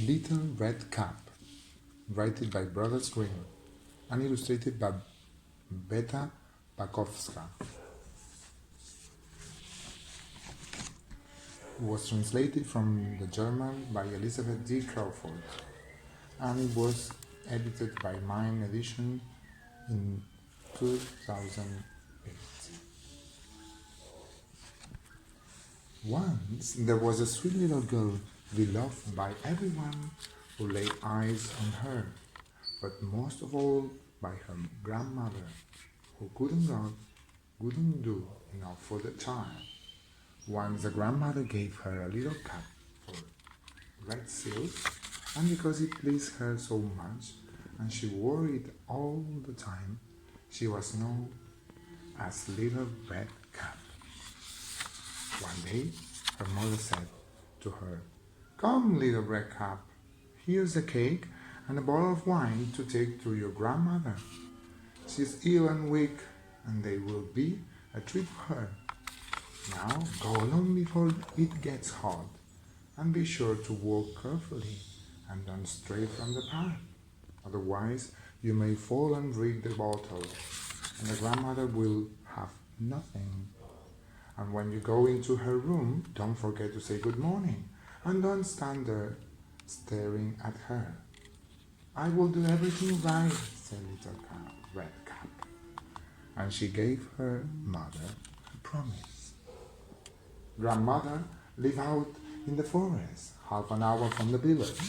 Little Red Cap, written by Brothers Grimm and illustrated by Kvéta Pacovska. It was translated from the German by Elizabeth D. Crawford, and it was edited by Minedition in 2008. Once there was a sweet little girl beloved by everyone who laid eyes on her, but most of all by her grandmother, who couldn't do enough for the child. Once the grandmother gave her a little cap for red silk, and because it pleased her so much, and she wore it all the time, she was known as Little Red Cap. One day, her mother said to her, "Come, Little Red Cap, here's a cake and a bottle of wine to take to your grandmother. She's ill and weak, and they will be a treat for her. Now go along before it gets hot, and be sure to walk carefully and don't stray from the path. Otherwise, you may fall and break the bottle, and the grandmother will have nothing. And when you go into her room, don't forget to say good morning, and don't stand there staring at her." "I will do everything right," said Little Red Cap, and she gave her mother a promise. Grandmother lived out in the forest, half an hour from the village.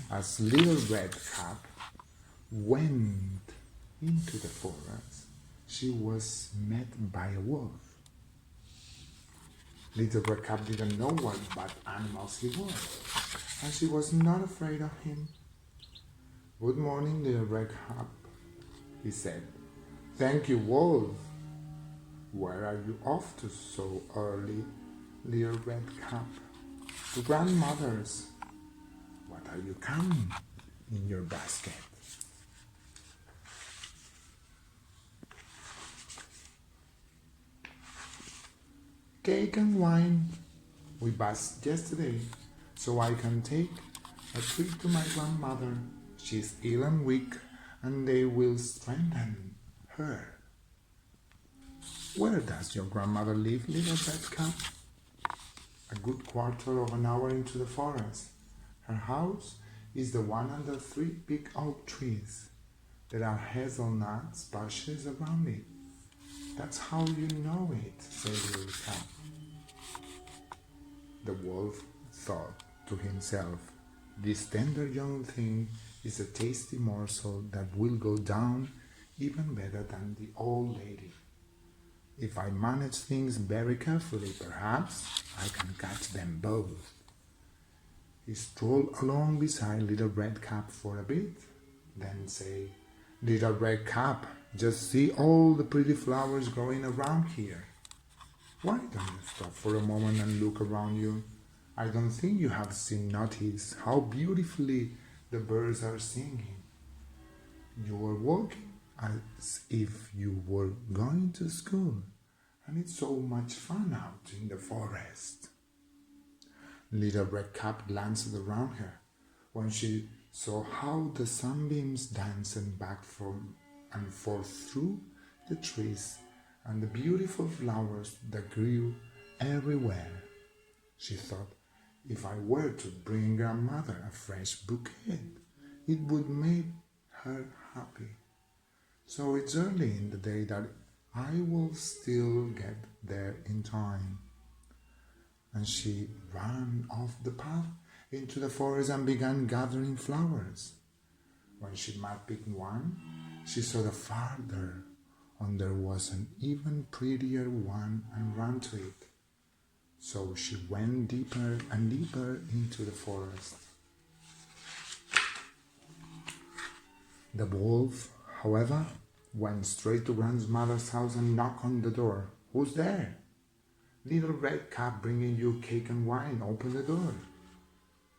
As Little Red Cap went into the forest, she was met by a wolf. Little Red Cap didn't know what bad animals he was, and she was not afraid of him. "Good morning, Little Red Cap," he said. "Thank you, wolf. Where are you off to so early, Little Red Cap?" "To grandmother's." "What are you carrying in your basket?" "Cake and wine. We passed yesterday, so I can take a treat to my grandmother. She's ill and weak, and they will strengthen her." "Where does your grandmother live, Little Red Cap?" "A good quarter of an hour into the forest. Her house is the one under 3 big oak trees. There are hazelnuts bushes around it." "That's how you know it," said Little Cap. The wolf thought to himself, "This tender young thing is a tasty morsel that will go down even better than the old lady. If I manage things very carefully, perhaps I can catch them both." He strolled along beside Little Red Cap for a bit, then said, "Little Red Cap, just see all the pretty flowers growing around here. Why don't you stop for a moment and look around you? I don't think you have noticed how beautifully the birds are singing. You are walking as if you were going to school, and it's so much fun out in the forest." Little Red Cap glanced around her when she saw how the sunbeams danced back and forth through the trees and the beautiful flowers that grew everywhere. She thought, "If I were to bring grandmother a fresh bouquet, it would make her happy. So it's early in the day that I will still get there in time." And she ran off the path into the forest and began gathering flowers. When she might pick one, she saw the farther on there was an even prettier one and ran to it. So she went deeper and deeper into the forest. The wolf, however, went straight to grandmother's house and knocked on the door. "Who's there?" "Little Red Cap bringing you cake and wine. Open the door."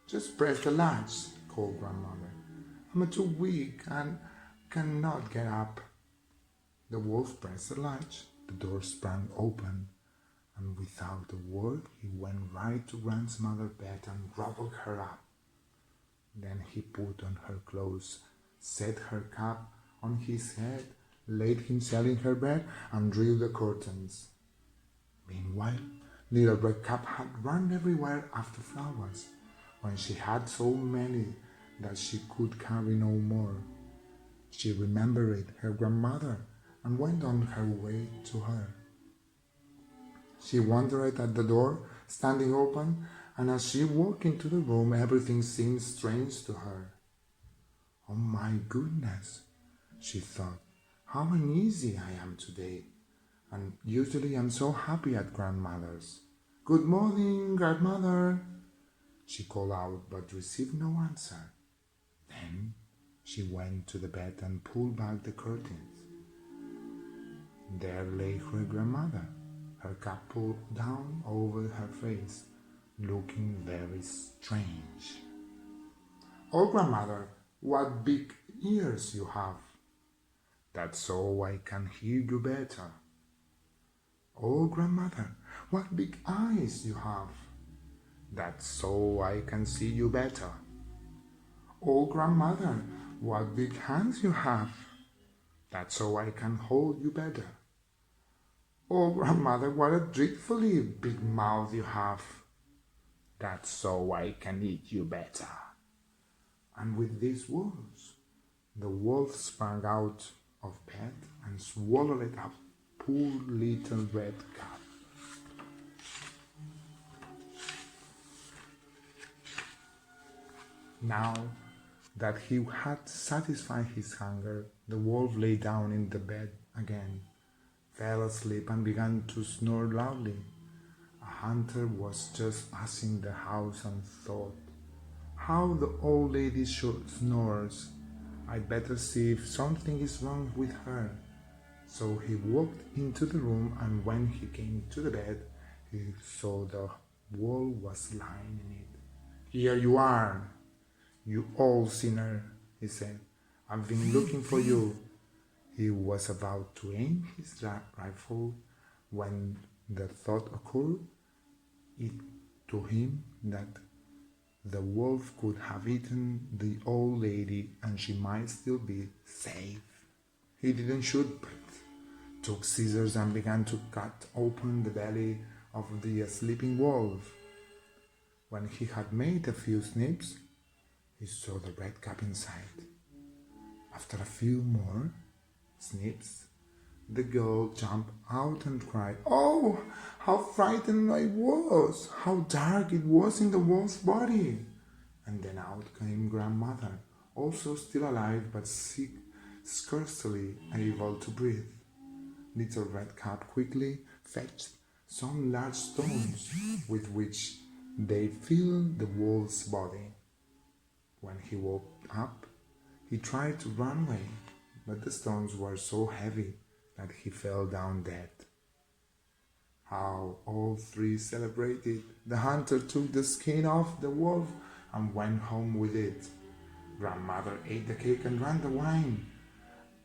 "Just press the latch," called grandmother. "I'm too weak and cannot get up." The wolf pressed the latch. The door sprang open, and without a word he went right to grandmother's bed and gobbled her up. Then he put on her clothes, set her cap on his head, laid himself in her bed, and drew the curtains. Meanwhile, little Red Cap had run everywhere after flowers, when she had so many that she could carry no more. She remembered her grandmother and went on her way to her. She wondered at the door, standing open, and as she walked into the room, everything seemed strange to her. Oh my goodness, she thought, how uneasy I am today, and usually I'm so happy at grandmother's. Good morning, grandmother, she called out, but received no answer. Then she went to the bed and pulled back the curtains. There lay her grandmother, her cap pulled down over her face, looking very strange. Oh, grandmother, what big ears you have! That's so I can hear you better. Oh, grandmother, what big eyes you have! That's so I can see you better. Oh, grandmother, what big hands you have! That's so I can hold you better. Oh, grandmother, what a dreadfully big mouth you have! That's so I can eat you better. And with these words, the wolf sprang out of bed and swallowed up poor little Red Cap. Now that he had satisfied his hunger, the wolf lay down in the bed again, fell asleep, and began to snore loudly. A hunter was just passing the house and thought, how the old lady snores. I'd better see if something is wrong with her. So he walked into the room, and when he came to the bed, he saw the wolf was lying in it. Here you are, you old sinner, he said. I've been looking for you. He was about to aim his rifle when the thought occurred to him that the wolf could have eaten the old lady and she might still be safe. He didn't shoot, but took scissors and began to cut open the belly of the sleeping wolf. When he had made a few snips, he saw the Red Cap inside. After a few more snips, the girl jumped out and cried, "Oh, how frightened I was! How dark it was in the wolf's body!" And then out came grandmother, also still alive but sick, scarcely able to breathe. Little Red Cap quickly fetched some large stones with which they filled the wolf's body. When he woke up, he tried to run away, but the stones were so heavy that he fell down dead. How all three celebrated! The hunter took the skin off the wolf and went home with it. Grandmother ate the cake and drank the wine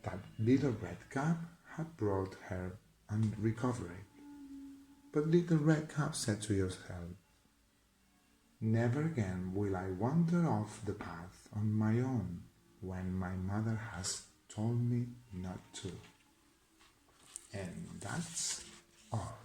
that Little Red Cap had brought her and recovered. But Little Red Cap said to herself, "Never again will I wander off the path on my own when my mother has told me not to." And that's all.